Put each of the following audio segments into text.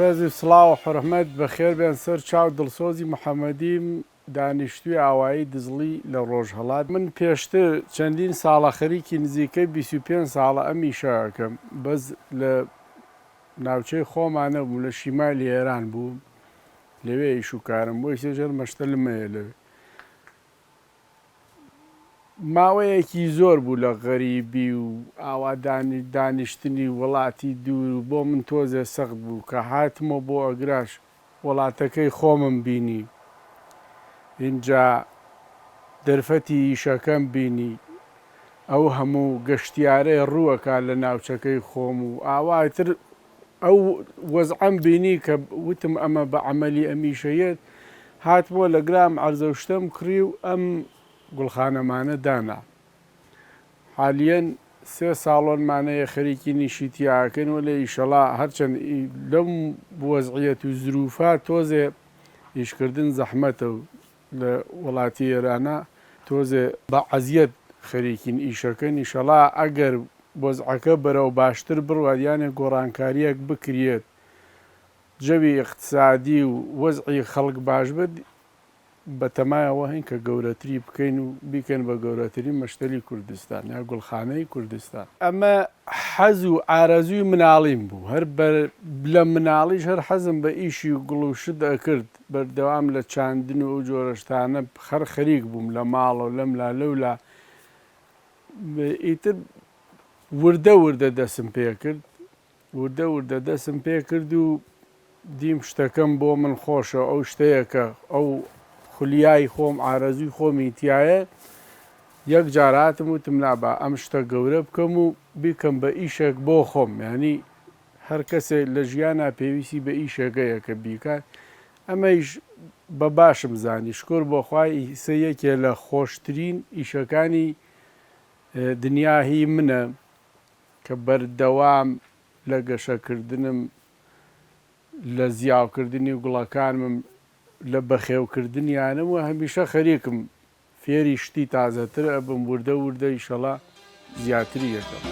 ڕێزی سڵاو و حورمەت بەخێر بێن سەر چاو دڵسۆزی محەممەدیم دانیشتووی ئاوایی دزڵی لە ڕۆژهەڵات. من پێشتر چەندین ساڵە خەریکی نزیکەی 25 ساڵە ئەمی شەکەم بەس لە ناوچەی خۆمانە بوو لە شیمالی ئێران بوو لەوێ ئیش و کارم بۆی سێژەر مەشتە لمەیە لەوێ ماوەیەکی زۆر بوو لە غەریبی و ئاوا دانیشتنی وڵاتی دوور و بۆ من تۆزێ سەخت بوو کە هاتمەوە بۆ ئەگراش وڵاتەکەی خۆمم بینی اینجا دەرفەتی ئیشەکەم بینی ئەو هەموو گەشتیارەی ڕووەکە لە ناوچەکەی خۆم و ئاواتر ئەو وەزعەم بینی کە وتم ئەمە بە عەمەلی ئەمیشەیەت هاتبووە لە گرام عەرزەوشتەم کڕی و ئەم گوڵخانەمانە دانا. حالیەن 3 ساڵۆنمانەیە خەریکی نیشتیاکەن و لە ئیشەڵا هەرچەند لەم وەزعیەت و زروفا تۆزێ ئیشکردن زەحمەتە و لە وڵاتی ئێرانە تۆزێ بە عەزیەت خەریکین ئیشەکەن ئیشەڵا ئەگەر وەزعەکە بەرەو باشتر بڕوات یانێ گۆڕانکاریەک بکرێت جەوی اقتصادی و وەزعی خەڵک باش بێت بەتەمایەوە هەین کە گەورەتری بکەین و بیکەن بە گەورەتری مەشتەلی کوردستان یا گوڵخانەی کوردستان. ئەمە حەز و ئارەزووی مناڵیم بوو هەر لە مناڵیش هەر حەزم بە ئیشی و گوڵوشت دەکرد بەردەوام لە چاندن و جۆرەشتانە خەریک بووم لە ماڵەوە لەملا لەولا ئیتر وردە وردە دەسم پێ کرد وردە وردە دەسم پێ کرد و دیم شتەکەم بۆ من خۆشە ئەو شتەیەکە ئەو خولیای خۆم ئارەزوی خۆمی تایە یەک جاراتم وتم نابا ئەم شتە گەورە بکەم و بیکەم بە ئیشێک بۆ خۆم ینی هەر کەسێک لە ژیانە پێویستی بە ئیشەکەیە کە بیکات ئەمەیش بە باشم زانی شکر بۆ خوای ئیسە یەکێ لە خۆشترین ئیشەکانی دنیاهی منە کە بەردەوام لە گەشەکردنم لە زیاوکردنی گوڵەکانم لە بەخێوکردنیانم و هەمیشە خەریکم فێری شتی تازەتر ئەبم وردە وردە ئیشەڵا زیاتری یەکەم.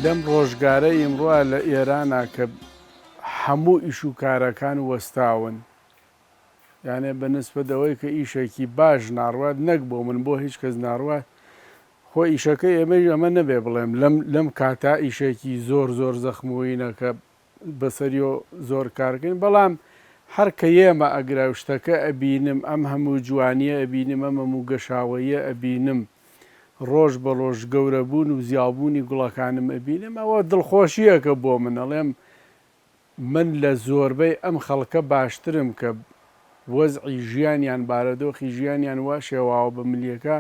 لەم ڕۆژگارە ئیمڕۆ لە ئێرانە کە هەموو ئیش و کارەکان وەستاون یانێ بەنسبەتەوەی کە ئیشێکی باش ناڕوات نەک بۆ من بۆ هیچ کەس ناڕوات خۆ ئیشەکەی ئێمەش ئەمە نەبێ بڵێم لەم کاتا ئیشێکی زۆر زۆر زەخمووینە کە بەسەریۆ زۆر کارکەین بەڵام هەر کە ئێمە ئەگرا شتەکە ئەبینم ئەم هەموو جوانیە ئەبینم ئەم هەموو گەشاوەیە ئەبینم ڕۆژ بە ڕۆژ گەورەبوون و زیابوونی گوڵەکانم ئەبینم ئەوە دڵخۆشیەکە بۆ منەڵێم من لە زۆربەی ئەم خەڵکە باشترم کە وەزعی ژیانیان بارەدۆخی ژیانیان وا شێواوە بە ملیەکە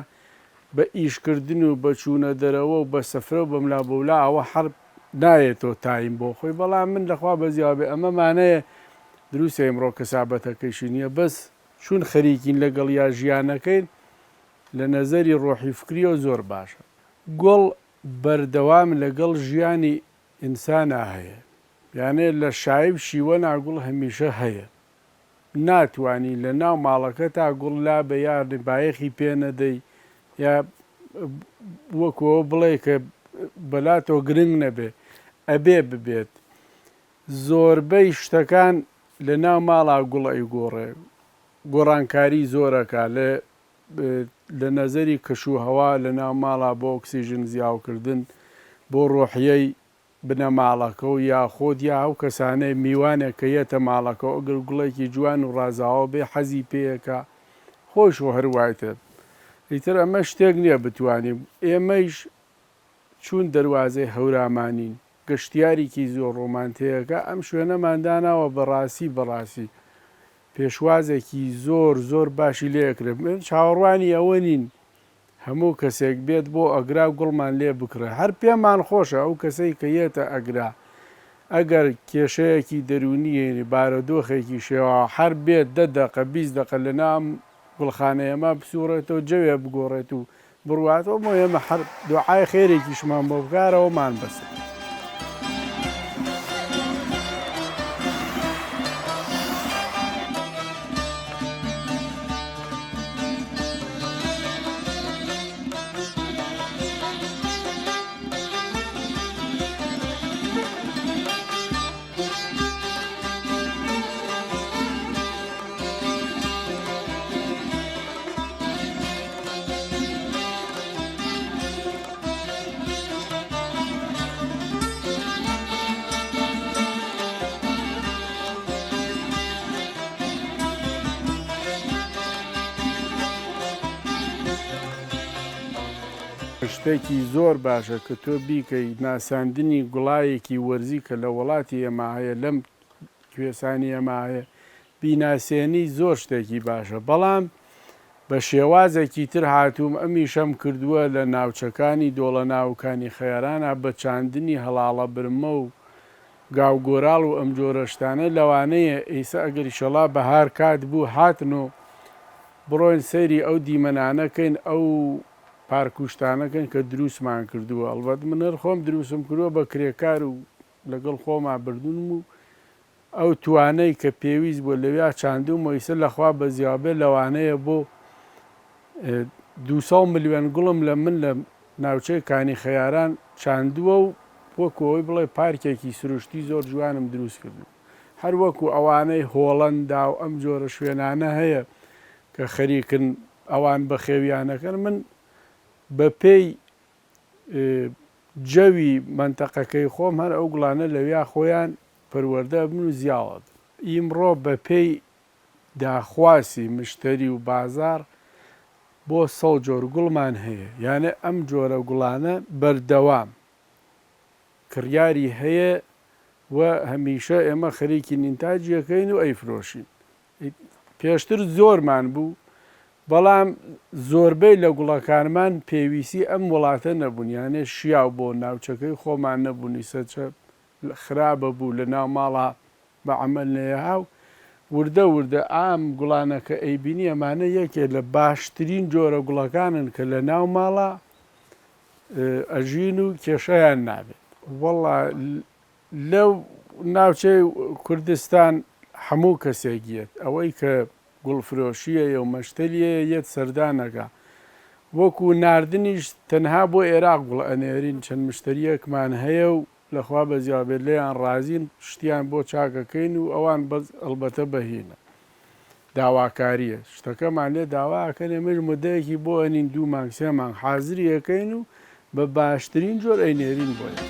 بە ئیشکردن و بە چوونە دەرەوە و بە سەفرە و بەملا بەولا ئەوە حەر نایێتەوە تایم بۆ خۆی بەڵام من لەخوا بە زیابێ ئەمەمانەیە دروستە ئیمڕۆ کەسابەتەکەیشی نییە بەس چون خەریکین لەگەڵ یا ژیانەکەین لە نەزەری ڕۆحی فکریەوە زۆر باشە. گوڵ بەردەوام لەگەڵ ژیانی ئینسانە هەیە یانێ لە شایب شیوە ناگوڵ هەمیشە هەیە ناتوانی لە ناو ماڵەکە تا گوڵ لا بە یاری بایەخی پێ نەدەی یا وەکەوە بڵێ کە بەلاتۆ گرنگ نەبێ ئەبێ ببێت زۆربەی شتەکان لە ناو ماڵا گوڵە ئەیگۆڕێ گۆڕانکاری زۆرەکە لە نەزەری کەشوهەوا لە ناو ماڵا بۆ ئۆکسیژن زیاوکردن بۆ ڕۆحیەی بنەماڵەکە و یاخۆت یا ئەو کەسانەی میوانێک کە یەتە ماڵەکە ئەگەر گوڵێکی جوان و ڕازاوە بێ حەزی پێیەکە خۆش و هەروایتر ئیتر ئەمە شتێک نییە بتوانیم ئێمەش چوون دەواازەی هەورامانین گەشتیارێکی زۆر ڕۆمانتەیەەکە ئەم شوێنەمانداناوە بەڕاستی پێشوازێکی زۆر باشی لێکرێت من چاوەڕوانی ئەوە نین هەموو کەسێک بێت بۆ ئەگرا گوڵمان لێ بکڕێ هەر پێمان خۆشە ئەو کەسەی کە یێتە ئەگرا ئەگەر کێشەیەکی دەرونیێنی بارەدۆخێکی شێوە هەر بێت 10 دقە 20 دقە لە نام گوڵخانەیەمە بسوورێتەوە جەوێ بگۆڕێت و بڕواتەوە بۆ ئێمە هەر دوعای خێرێکیشمان بۆ بکارەوەمان بەسە. شتێکی زۆر باشە کە تۆ بیکەی ناساندنی گوڵایەکی وەرزی کە لە وڵاتی ئێمە هەیە لەم کوێسانی ئێمە هەیە بیناسیێنی زۆر شتێکی باشە بەڵام بە شێوازێکی تر هاتووم ئەمیشەم کردووە لە ناوچەکانی دۆڵە ناوکانی خێرانە بە چاندنی هەڵاڵە برمە و گاوگۆراڵ و ئەم جۆرەشتانە لەوانەیە ئێستا ئەگەریشەڵا بەهار کات بوو هاتن و بڕۆین سەیری ئەو دیمەنانەکەین ئەو پارکوشتانەکەن کە دروستمان کردووە ئەڵبەت منەر خۆم دروستم کردووە بە کرێکار و لەگەڵ خۆما بردوونم و ئەو توانەی کە پێویست بۆ لەویا چاندوم ئیسە لەخوا بە زیابێ لەوانەیە بۆ 200 ملیۆن گوڵم لە من لە ناوچەی کانی خەیاران چاندووە و وەکەوەی بڵێ پارکێکی سروشتی زۆر جوانم دروست کردو هەر وەکو ئەوانەی هۆڵەندا و ئەم جۆرە شوێنانە هەیە کە خەریکن ئەوان بە خێویانەکەن من بە پێی جەوی منتەقەکەی خۆم هەر ئەو گوڵانە لەویا خۆیان پەروەردە بن و زیاوت ئیمڕۆ بە پێی داخواسی مشتری و بازار بۆ 100 جۆر گوڵمان هەیە یانە ئەم جۆرە گوڵانە بەردەوام کڕیاری هەیە و هەمیشە ئێمە خەریکی نینتاجیەکەین و ئەیفرۆشین پێشتر زۆرمان بوو بەڵام زۆربەی لە گوڵەکانمان پێویستی ئەم وڵاتە نەبوونیانێ شیاو بۆ ناوچەکەی خۆمان نەبوونی سەرچە خراپە بوو لە ناو ماڵا بە عەمەل نەیەهاو وردە ئام گوڵانەکە ئەیبینی ئەمانە یەکێ لە باشترین جۆرە گوڵەکانن کە لە ناو ماڵا ئەژین و کێشەیان نابێت وەڵا لەو ناوچەی کوردستان هەموو کەسێکیەت ئەوەی کە گوڵفرۆشیە و مەشتریە یەت سەردانەکە وەکو ناردنیش تەنها بۆ عێراق گوڵ ئەنێرین چەند مشتریەکمان هەیە و لەخوا بە زیابێت لێیان ڕازین شتیان بۆ چاکەکەین و ئەوان ئەلبەتە بەهینە داواکاریە شتەکەمان لێ داواکەن ئێمەش مدەیەکی بۆ ئەنین 2 مانگ 3 مانگ حازریەکەین و بە باشترین جۆر ئەینێرین بۆیە.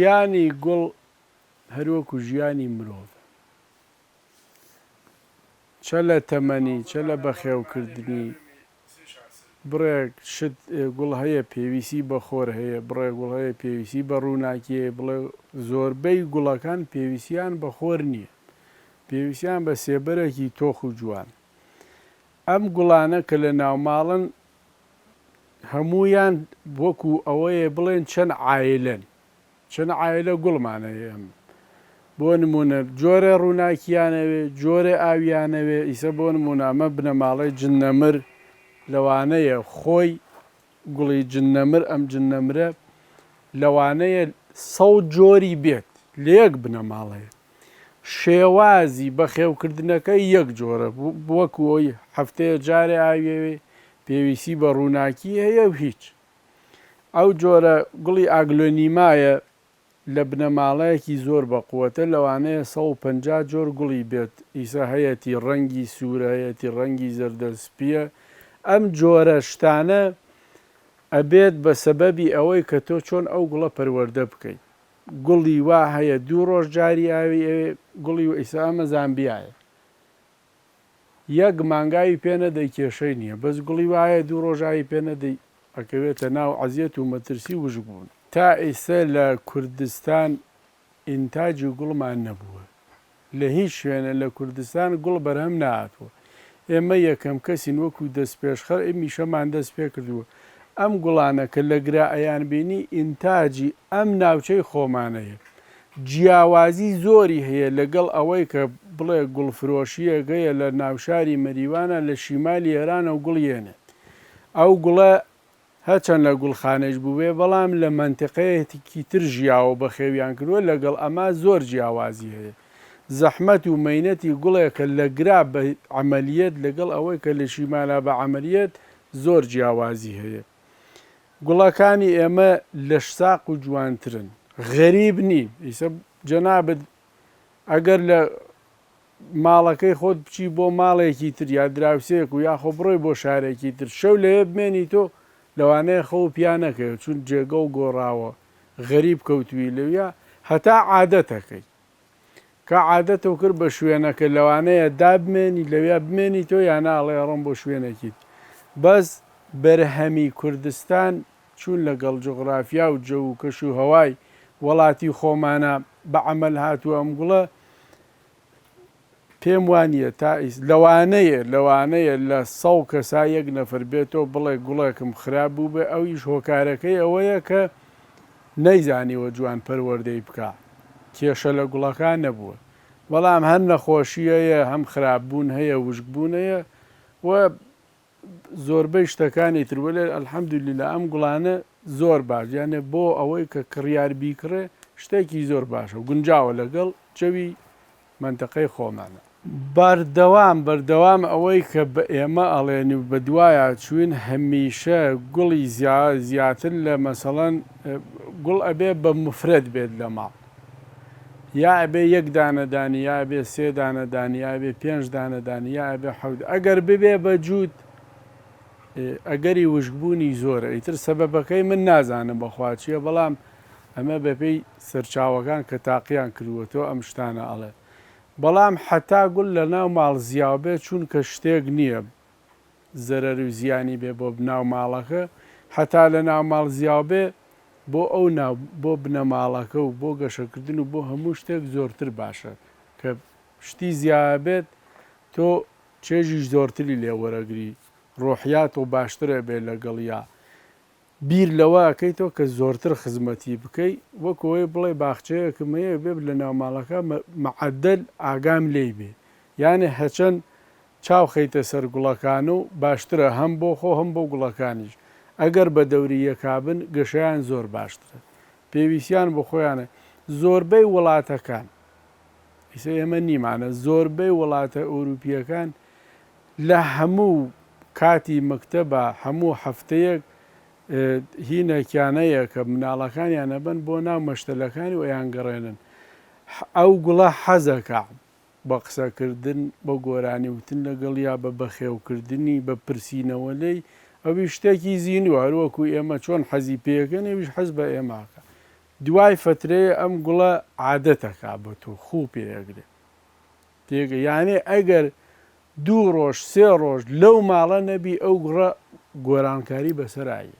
ژیانی گوڵ هەروەکو ژیانی مرۆڤ چە لە تەمەنی چە لە بەخێوکردنی بڕێک شت گوڵ هەیە پێویستی بە خۆر هەیە بڕێ گوڵ هەیە پێویستی بە ڕووناکیە بڵێ زۆربەی گوڵەکان پێویستیان بە خۆر نییە پێویستیان بە سێبەرێکی تۆخ و جوان ئەم گوڵانە کە لە ناوماڵن هەموویان وەکو ئەوەیە بڵێن چەند عایلەن چەند عایلە گوڵمانەیە بۆ نمونە جۆرە ڕووناکییانەوێ جۆرە ئاویانەوێ ئیسە بۆ نمونە ئەمە بنەماڵی جنەمر لەوانەیە خۆی گوڵی جنەمر ئەم جنەمرە لەوانەیە 100 جۆری بێت لە یەک بنەماڵەیە شێوازی بەخێوکردنەکەی یەک جۆرە وەکو ئەوی هەفتەیە جارێ ئاوێوێ پێویستی بە ڕووناکی هەیە و هیچ ئەو جۆرە گوڵی ئاگلۆنیمایە لە بنەماڵەیەکی زۆر بەقووەتە لەوانەیە 150 جۆر گوڵی بێت ئیسا هەیەی ڕەنگی سوورە هەیەی ڕەنگی زەردەسپیە ئەم جۆرە شتانە ئەبێت بە سەبەبی ئەوەی کە تۆ چۆن ئەو گوڵە پەروەردە بکەیت گوڵی وا هەیە 2 ڕۆژ جاری ئاوی ئەوێ گوڵی و ئیسا ئەمە زامبیایە یەک مانگاوی پێ نەدەی کێشەی نییە بەس گوڵی وایە 2 ڕۆژاوی پێ نەدەی ئەکەوێتە ناو عەزیەت و مەترسی وشک بوون تا ئێستا لە کوردستان ئینتاجی گوڵمان نەبووە لە هیچ شوێنە لە کوردستان گوڵ بەرهەم نهاتووە ئێمە یەکەم کەسین وەکو دەست پێشخەر ئمیشەمان دەست پێ کردووە ئەم گوڵانە کە لە گرائەیان بینی ئینتاجی ئەم ناوچەی خۆمانەیە جیاوازی زۆری هەیە لەگەڵ ئەوەی کە بڵێ گوڵفرۆشیە گەیە لە ناوشاری مەریوانە لە شیمالی ئێرانە و گوڵیێنێت ئەو گوڵە هەرچەند لە گوڵخانەش بووێ بەڵام لە مەنتقەیەکی تر ژیاوە بە خێویان کردووە لەگەڵ ئەما زۆر جیاوازی هەیە زەحمەت و مەینەتی گوڵێکە لە گرا بە عملیەت لەگەڵ ئەوەی کە لە شیمالا بە عملیەت زۆر جیاوازی هەیە گوڵەکانی ئێمە لە شساق و جوانترن غەریب نین ئیسە جەنابەت ئەگەر لە ماڵەکەی خۆت بچی بۆ ماڵێکی تر یا دراوسێک و یاخۆ بڕۆی بۆ شارێکی تر شەو لەوێ بمێنی تۆ لەوانەیە خەو پیانەکەی چون جێگە و گۆڕاوە غەریب کەوتوی لەویا هەتا عادەتەکەی کە عادەتەوە کرد بە شوێنەکە لەوانەیە دابمێنی لەویا بمێنی تۆ یا ناڵێ ڕۆم بۆ شوێنێکیت بەس بەرهەمی کوردستان چون لەگەڵ جغرافیا و جە و کەش و هەوای وڵاتی خۆمانە بە عەمەل هاتووە ئەم گوڵە پێم وانییە تا لەوانەیە لە 100 کەسا یەک نەفر بێتەوە بڵێ گوڵێکم خراپ بوو بێ ئەویش هۆکارەکەی ئەوەیە کە نەیزانیوە جوان پەروەردەی بکە کێشە لە گوڵەکان نەبووە بەڵام هەر نەخۆشیەیە هەم خراپبوون هەیە وشکبوون هەیە و زۆربەی شتەکانی تروەلێ ئەلحەمدولیلا ئەم گوڵانە زۆر باش یانێ بۆ ئەوەی کە کڕیار بیکڕێ شتێکی زۆر باشە و گونجاوە لەگەڵ جەوی منتەقەی خۆمانە بەردەوام ئەوەی کە بە ئێمە ئەڵێنی و بە دوایە چوین هەمیشە گوڵی زیاتر لە مەسەڵەن گوڵ ئەبێ بە مفرەت بێت لە ماڵ یا ئەبێ یەک دانەدانی یا ئەبێ 3 دانەدانی یا ئەبێ 5 دانەدانی یا ئەبێ حەوت ئەگەر ببێ بە جووت ئەگەری وشکبوونی زۆرە ئیتر سەبەبەکەی من نازانم بەخواچیە بەڵام ئەمە بەپێی سەرچاوەکان کە تاقییان کردووەتەوە ئەم شتانە ئەڵێ بەڵام حتا گوڵ لە ناو ماڵ زیاو بێ چونکە شتێک نییە زەرەر و زیانی بێ بۆ بناو ماڵەکە حتا لە ناو ماڵ زیاو بێ بۆ ئەو بۆ بنەماڵەکە و بۆ گەشەکردن و بۆ هەموو شتێک زۆرتر باشە کە شتی زیایە بێت تۆ چێژیش زۆرتری لێ وەرەگری ڕۆحیات و باشترە بێ لەگەڵیا بیر لەوە ئەەکەیتەوە کە زۆرتر خزمەتی بکەی وەکەوەی بڵێ باخچەیەکمەیە بێ لە ناوماڵەکە مەعەدەل ئاگام لێی بێ یانێ هەچەند چاو خەیتە سەر گوڵەکان و باشترە هەم بۆ خۆ هەم بۆ گوڵەکانیش ئەگەر بە دەوری یەکابن گەشەیان زۆر باشترە پێویستیان بۆ خۆیانە زۆربەی وڵاتەکان ئیسە ئێمە نیمانە زۆربەی وڵاتە ئەوروپیەکان لە هەموو کاتی مەکتەبە هەموو هەفتەیەک هینەکیانەیە کە مناڵەکانیان نەبن بۆ ناو مەشتەلەکانی و ئەیان گەڕێنن ئەو گوڵە حەزەکە بە قسەکردن بە گۆرانی وتن لەگەڵ یا بە بەخێوکردنی بە پرسیینەوە لێی ئەوی شتێکی زیینوە هەروەکو ئێمە چۆن حەزی پێەکەن ئەویش حەز بە ئێماکە دوای فترەیە ئەم گوڵە عادەتەکە بە تۆ خوو پێەگرێت تێگە یانێ ئەگەر 2 ڕۆژ 3 ڕۆژ لەو ماڵە نەبی ئەو گوڕە گۆرانکاری بەسەرایە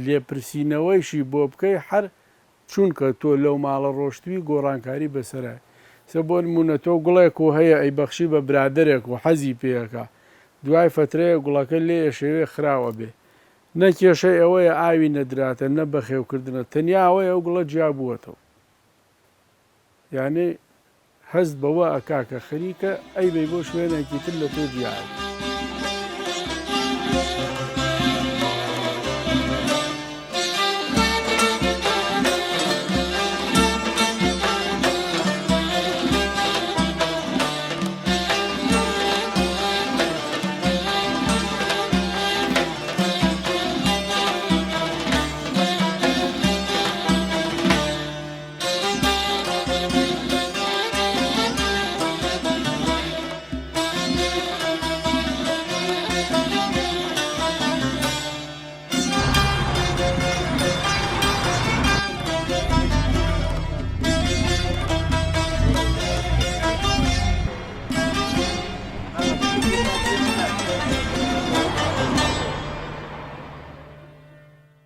لێپرسینەوەیشی بۆ بکەی هەر چونکە تۆ لەو ماڵە ڕۆشتوی گۆڕانکاری بەسەرە سە بۆ نمونە تۆ گوڵێک و هەیە ئەی بەخشی بە برادێک و حەزی پێەکە دوای فترەیە گوڵەکە لێ شێوێ خراوە بێ نەکێشەی ئەوەیە ئاوی نەدراتە نە بەخێوکردنە تەنیا ئەوەیە ئەو گوڵە جیابووەتەوە. یانێ هەست بەوە ئەکا کە خەریکە ئەی بەی بۆ شوێنێکی تر لە تۆ جیاب